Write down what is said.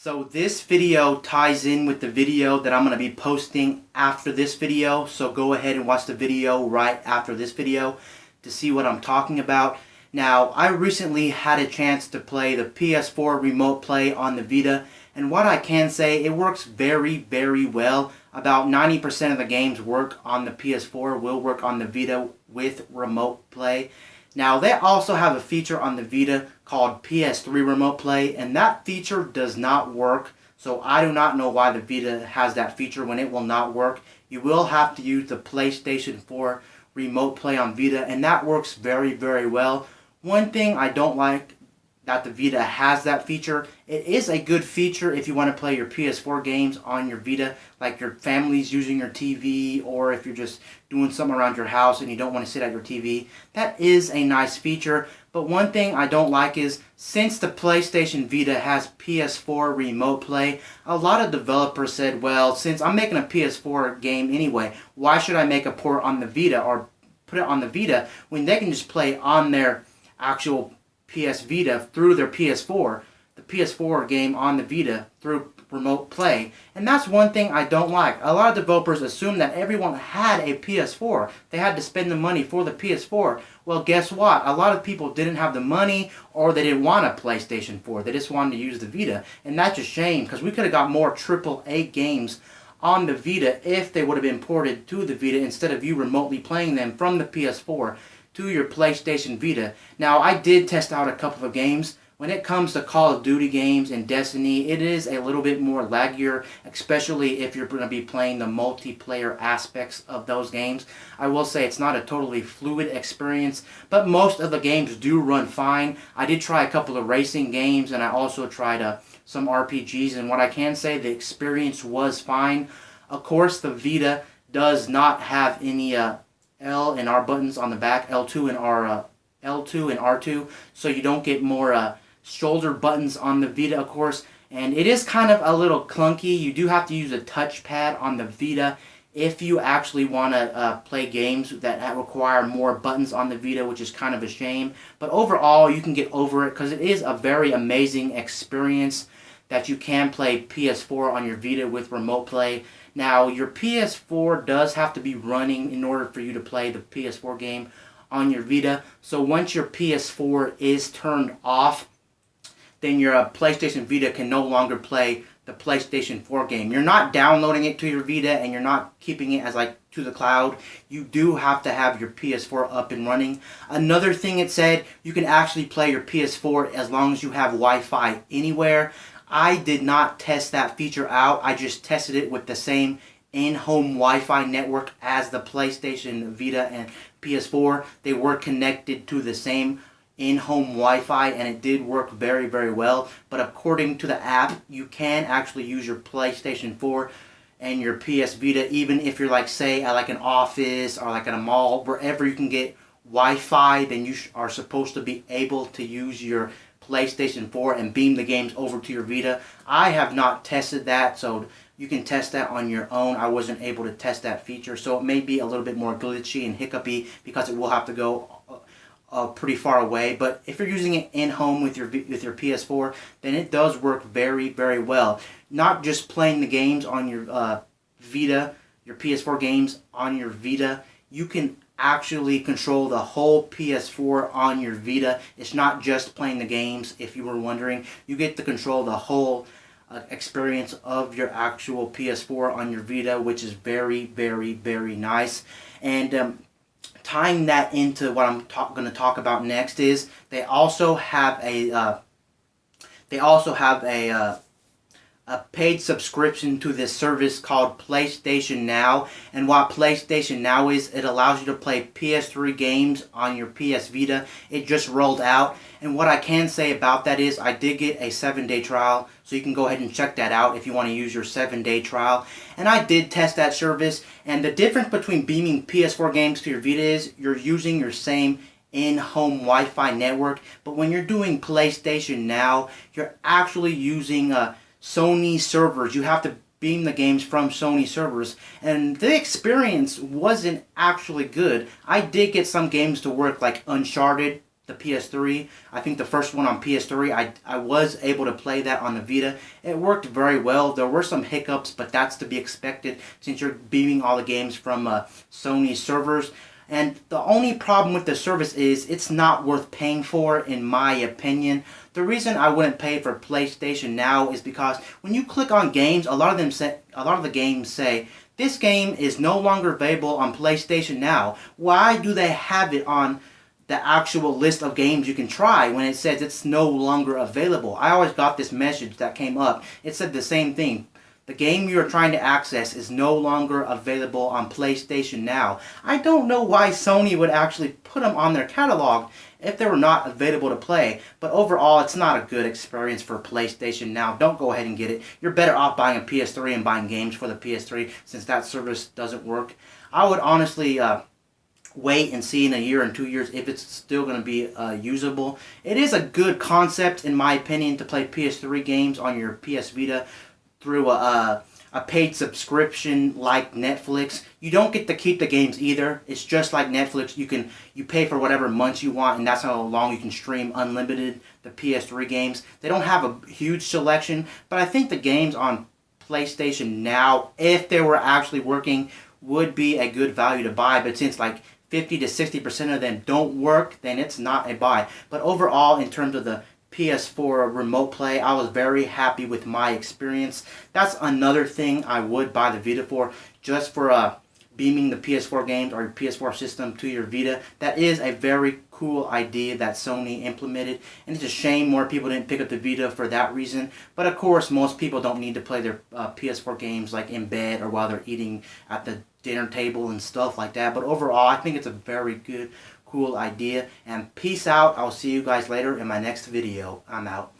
So this video ties in with the video that I'm going to be posting after this video. So go ahead and watch the video right after this video to see what I'm talking about. Now, I recently had a chance to play the PS4 Remote Play on the Vita, and what I can say, it works very, very well. About 90% of the games work on the PS4, will work on the Vita with Remote Play. Now, they also have a feature on the Vita called Ps3 Remote Play, and that feature does not work. So I do not know why the Vita has that feature when it will not work. You will have to use the PlayStation 4 Remote Play on Vita, and that works very, very well. One thing I don't like that the Vita has that feature. It is a good feature if you want to play your PS4 games on your Vita, like your family's using your TV, or if you're just doing something around your house and you don't want to sit at your TV. That is a nice feature, but one thing I don't like is, since the PlayStation Vita has PS4 Remote Play, a lot of developers said, well, since I'm making a PS4 game anyway, why should I make a port on the Vita or put it on the Vita when they can just play on their actual PS Vita through their PS4, the PS4 game on the Vita through Remote Play. And that's one thing I don't like. A lot of developers assume that everyone had a PS4. They had to spend the money for the PS4. Well, guess what? A lot of people didn't have the money, or they didn't want a PlayStation 4. They just wanted to use the Vita. And that's a shame, because we could have got more AAA games on the Vita if they would have been ported to the Vita instead of you remotely playing them from the PS4 to your PlayStation Vita. Now, I did test out a couple of games. When it comes to Call of Duty games and Destiny, it is a little bit more laggier, especially if you're going to be playing the multiplayer aspects of those games. I will say it's not a totally fluid experience, but most of the games do run fine. I did try a couple of racing games, and I also tried some RPGs, and what I can say, the experience was fine. Of course, the Vita does not have any L and R buttons on the back, L2 and R2, so you don't get more shoulder buttons on the Vita, of course, and it is kind of a little clunky. You do have to use a touchpad on the Vita if you actually want to play games that require more buttons on the Vita, which is kind of a shame. But overall, you can get over it because it is a very amazing experience that you can play PS4 on your Vita with Remote Play. Now, your PS4 does have to be running in order for you to play the PS4 game on your Vita. So once your PS4 is turned off, then your PlayStation Vita can no longer play the PlayStation 4 game. You're not downloading it to your Vita, and you're not keeping it as like to the cloud. You do have to have your PS4 up and running. Another thing it said, you can actually play your PS4 as long as you have Wi-Fi anywhere. I did not test that feature out. I just tested it with the same in-home Wi-Fi network as the PlayStation Vita and PS4. They were connected to the same in-home Wi-Fi, and it did work very, very well. But according to the app, you can actually use your PlayStation 4 and your PS Vita, even if you're like, say, at like an office or like at a mall, wherever you can get Wi-Fi, then you are supposed to be able to use your PlayStation 4 and beam the games over to your Vita. I have not tested that, so you can test that on your own. I wasn't able to test that feature, so it may be a little bit more glitchy and hiccupy because it will have to go pretty far away. But if you're using it in-home with your PS4, then it does work very, very well. Not just playing the games on your Vita, your PS4 games on your Vita, you can actually control the whole PS4 on your Vita. It's not just playing the games, if you were wondering. You get to control the whole experience of your actual PS4 on your Vita, which is very, very, very nice. And tying that into what I'm going to talk about next is they also have a paid subscription to this service called PlayStation Now. And what PlayStation Now is, it allows you to play PS3 games on your PS Vita. It just rolled out. And what I can say about that is I did get a 7-day trial, so you can go ahead and check that out if you want to use your 7-day trial. And I did test that service, and the difference between beaming PS4 games to your Vita is you're using your same in-home Wi-Fi network, but when you're doing PlayStation Now, you're actually using Sony servers. You have to beam the games from Sony servers, and the experience wasn't actually good. I did get some games to work, like Uncharted the PS3. I think the first one on PS3, I was able to play that on the Vita. It worked very well. There were some hiccups, but that's to be expected since you're beaming all the games from Sony servers. And the only problem with the service is it's not worth paying for, in my opinion. The reason I wouldn't pay for PlayStation Now is because when you click on games, a lot of the games say this game is no longer available on PlayStation Now. Why do they have it on the actual list of games you can try when it says it's no longer available? I always got this message that came up. It said the same thing. The game you're trying to access is no longer available on PlayStation Now. I don't know why Sony would actually put them on their catalog if they were not available to play. But overall, it's not a good experience for PlayStation Now. Don't go ahead and get it. You're better off buying a PS3 and buying games for the PS3 since that service doesn't work. I would honestly wait and see in a year and 2 years if it's still going to be usable. It is a good concept, in my opinion, to play PS3 games on your PS Vita through a paid subscription like Netflix. You don't get to keep the games either. It's just like Netflix. You pay for whatever months you want, and that's how long you can stream unlimited the PS3 games. They don't have a huge selection, but I think the games on PlayStation Now, if they were actually working, would be a good value to buy. But since like 50 to 60% of them don't work, then it's not a buy. But overall, in terms of the PS4 Remote Play, I was very happy with my experience. That's another thing I would buy the Vita for, just for beaming the PS4 games or your PS4 system to your Vita. That is a very cool idea that Sony implemented, and it's a shame more people didn't pick up the Vita for that reason. But of course, most people don't need to play their PS4 games like in bed or while they're eating at the dinner table and stuff like that. But overall, I think it's a very good, cool idea. And peace out. I'll see you guys later in my next video. I'm out.